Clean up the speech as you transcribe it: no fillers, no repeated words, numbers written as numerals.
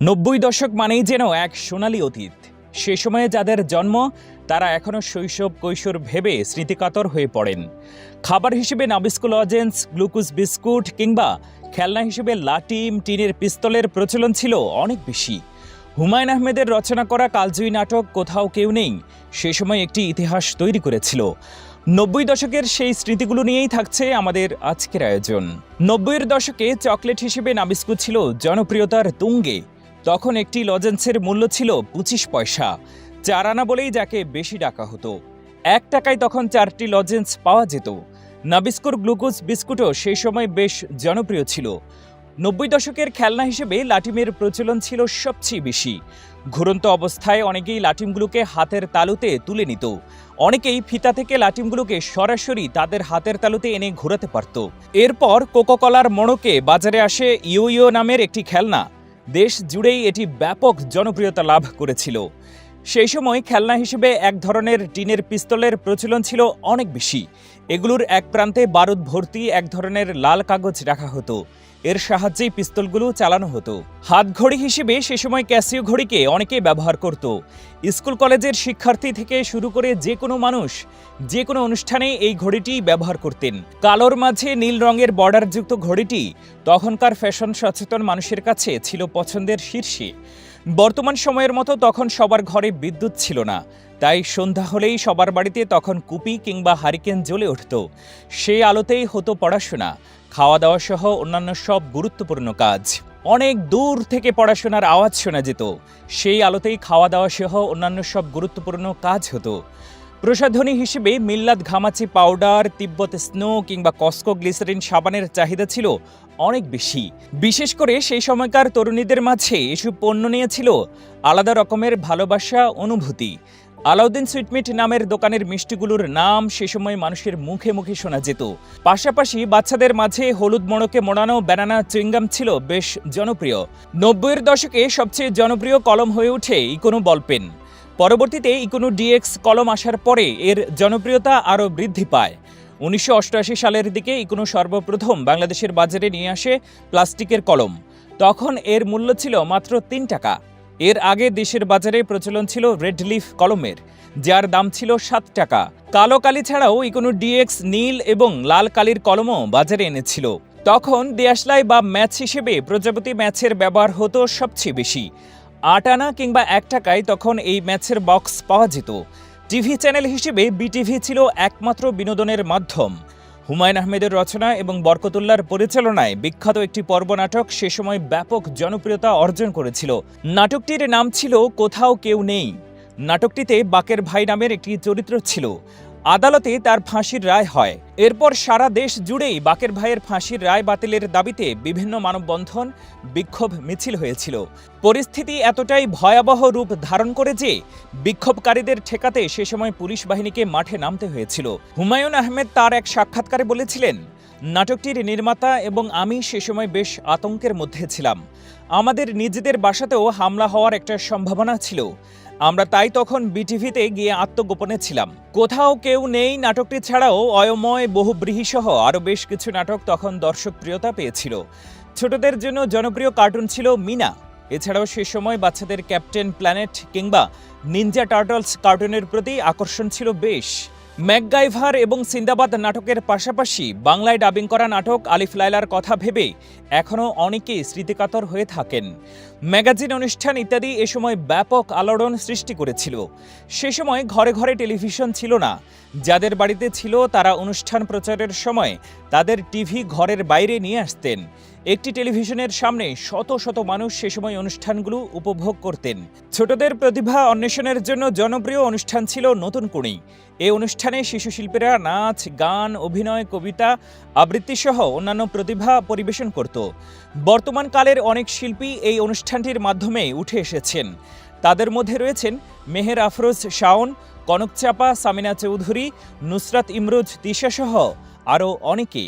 ৯০ দশক মানেই যেন এক সোনালী অতীত। সে সময়ে যাদের জন্ম তারা এখনও শৈশব কৈশোর ভেবে স্মৃতিকাতর হয়ে পড়েন। খাবার হিসেবে নাবিস্কো লজেন্স, গ্লুকোজ বিস্কুট কিংবা খেলনা হিসেবে লাটিম, টিনের পিস্তলের প্রচলন ছিল অনেক বেশি। হুমায়ূন আহমেদের রচনা করা কালজয়ী নাটক কোথাও কেউ নেই সে সময় একটি ইতিহাস তৈরি করেছিল। ৯০ দশকের সেই স্মৃতিগুলো নিয়েই থাকছে আমাদের আজকের আয়োজন। ৯০-এর দশকে চকলেট হিসেবে নাবিস্কো ছিল জনপ্রিয়তার তুঙ্গে। তখন একটি লজেন্সের মূল্য ছিল ২৫ পয়সা, ৪ আনা বলেই যাকে বেশি ডাকা হতো। ১ টাকায় তখন ৪টি লজেন্স পাওয়া যেত। নাবিস্কোর গ্লুকোজ বিস্কুটও সেই সময় বেশ জনপ্রিয় ছিল। ৯০ দশকের খেলনা হিসেবে লাটিমের প্রচলন ছিল সবচেয়ে বেশি। ঘুরন্ত অবস্থায় অনেকেই লাটিমগুলোকে হাতের তালুতে তুলে নিত। অনেকেই ফিতা থেকে লাটিমগুলোকে সরাসরি তাদের হাতের তালুতে এনে ঘোরাতে পারত। এরপর কোকাকোলার মোড়কে বাজারে আসে ইয়ো ইয়ো নামের একটি খেলনা। দেশ জুড়েই এটি ব্যাপক জনপ্রিয়তা লাভ করেছিল। সেই সময় খেলনা হিসেবে এক ধরনের টিনের পিস্তলের প্রচলন ছিল অনেক বেশি। এগুলোর এক প্রান্তে বারুদ ভর্তি এক ধরনের লাল কাগজ রাখা হতো। এর সাহায্যেই পিস্তলগুলো চালানো হতো। হাত ঘড়ি হিসেবে সে সময় ক্যাসিও ঘড়িকে অনেকেই ব্যবহার করত। স্কুল কলেজের শিক্ষার্থী থেকে শুরু করে যে কোনো মানুষ যে কোনো অনুষ্ঠানে এই ঘড়িটি ব্যবহার করতেন। কালোর মাঝে নীল রঙের বর্ডারযুক্ত ঘড়িটি তখনকার ফ্যাশন সচেতন মানুষের কাছে ছিল পছন্দের শীর্ষে। বর্তমান সময়ের মতো তখন সবার ঘরে বিদ্যুৎ ছিল না, তাই সন্ধ্যা হলেই সবার বাড়িতে তখন কুপি কিংবা হারিকেন জ্বলে উঠত। সেই আলোতেই হতো পড়াশোনা, খাওয়া দাওয়া সহ অন্যান্য সব গুরুত্বপূর্ণ কাজ। অনেক দূর থেকে পড়াশোনার আওয়াজ শোনা যেত। সেই আলোতেই খাওয়া দাওয়া সহ অন্যান্য সব গুরুত্বপূর্ণ কাজ হতো। প্রসাধনী হিসেবে মিল্লাত ঘামাচি পাউডার, তিব্বত স্নো কিংবা কসকো গ্লিসারিন সাবানের চাহিদা ছিল অনেক বেশি। বিশেষ করে সেই সময়কার তরুণীদের মাঝে এসব পণ্য নিয়েছিল আলাদা রকমের ভালোবাসা, অনুভূতি। আলাউদ্দিন সুইটমিট নামের দোকানের মিষ্টিগুলোর নাম সে সময় মানুষের মুখে মুখে শোনা যেত। পাশাপাশি বাচ্চাদের মাঝে হলুদ মোড়কে মোড়ানো ব্যানানা চুইংগাম ছিল বেশ জনপ্রিয়। ৯০-এর দশকে সবচেয়ে জনপ্রিয় কলম হয়ে ওঠে ইকোনো বলপেন। পরবর্তীতে ইকোনো ডিএক্স কলম আসার পরে এর জনপ্রিয়তা আরও বৃদ্ধি পায়। ১৯৮৮ সালের দিকে ইকোনো সর্বপ্রথম বাংলাদেশের বাজারে নিয়ে আসে প্লাস্টিকের কলম। তখন এর মূল্য ছিল মাত্র ৩ টাকা। এর আগে দেশের বাজারে প্রচলন ছিল রেড লিফ কলমের, যার দাম ছিল ৭ টাকা। কালো কালি ছাড়াও ইকোনো ডিএক্স নীল এবং লাল কালির কলমও বাজারে এনেছিল। তখন দেশলাই বা ম্যাচ হিসেবে প্রজাপতি ম্যাচের ব্যবহার হতো সবচেয়ে বেশি। ৮ আনা কিংবা ১ টাকায় তখন এই ম্যাচের বক্স পাওয়া যেত। টিভি চ্যানেল হিসেবে বিটিভি ছিল একমাত্র বিনোদনের মাধ্যম। হুমায়ূন আহমেদের রচনা এবং বরকতুল্লাহর পরিচালনায় বিখ্যাত একটি পর্ব নাটক সে সময় ব্যাপক জনপ্রিয়তা অর্জন করেছিল। নাটকটির নাম ছিল কোথাও কেউ নেই। নাটকটিতে বাকের ভাই নামের একটি চরিত্র ছিল। আদালতে তার ফাঁসির রায় হয়। এরপর সারা দেশ জুড়েই বাকের ভাইয়ের ফাঁসির রায় বাতিলের দাবিতে বিভিন্ন মানববন্ধন, বিক্ষোভ মিছিল হয়েছিল। পরিস্থিতি এতটাই ভয়াবহ রূপ ধারণ করে যে বিক্ষোভকারীদের ঠেকাতে সে সময় পুলিশ বাহিনীকে মাঠে নামতে হয়েছিল। হুমায়ূন আহমেদ তার এক সাক্ষাৎকারে বলেছিলেন, নাটকটির নির্মাতা এবং আমি সে সময় বেশ আতঙ্কের মধ্যে ছিলাম। আমাদের নিজেদের বাসাতেও হামলা হওয়ার একটা সম্ভাবনা ছিল। আমরা তাই তখন বিটিভিতে গিয়ে আত্মগোপনে ছিলাম। কোথাও কেউ নেই নাটকটি ছাড়াও অয়ময়, বহুব্রীহি সহ আরও বেশ কিছু নাটক তখন দর্শকপ্রিয়তা পেয়েছিল। ছোটদের জন্য জনপ্রিয় কার্টুন ছিল মিনা। এছাড়াও সে সময় বাচ্চাদের ক্যাপ্টেন প্ল্যানেট কিংবা নিনজা টার্টলস কার্টুনের প্রতি আকর্ষণ ছিল বেশ। ম্যাকগাইভার এবং সিন্দাবাদ নাটকের পাশাপাশি বাংলায় ডাবিং করা নাটক আলিফ লায়লার কথা ভেবে এখনও অনেকেই স্মৃতিকাতর হয়ে থাকেন। ম্যাগাজিন, অনুষ্ঠান ইত্যাদি এ সময় ব্যাপক আলোড়ন সৃষ্টি করেছিল। সে সময় ঘরে ঘরে টেলিভিশন ছিল না। যাদের বাড়িতে ছিল তারা অনুষ্ঠান প্রচারের সময় তাদের টিভি ঘরের বাইরে নিয়ে আসতেন। একটি টেলিভিশনের সামনে শত শত মানুষ সে সময় অনুষ্ঠানগুলো উপভোগ করতেন। ছোটদের প্রতিভা অন্বেষণের জন্য জনপ্রিয় অনুষ্ঠান ছিল নতুন কুঁড়ি। এই অনুষ্ঠানে শিশু শিল্পীরা নাচ, গান, অভিনয়, কবিতা, আবৃত্তি সহ অন্যান্য প্রতিভা পরিবেশন করত। বর্তমান কালের অনেক শিল্পী এই অনুষ্ঠানটির মাধ্যমে উঠে এসেছেন। তাদের মধ্যে রয়েছেন মেহের আফরোজ শাওন, কনক চাপা, সামিনা চৌধুরী, নুসরাত ইমরোজ তিশা সহ আরও অনেকে।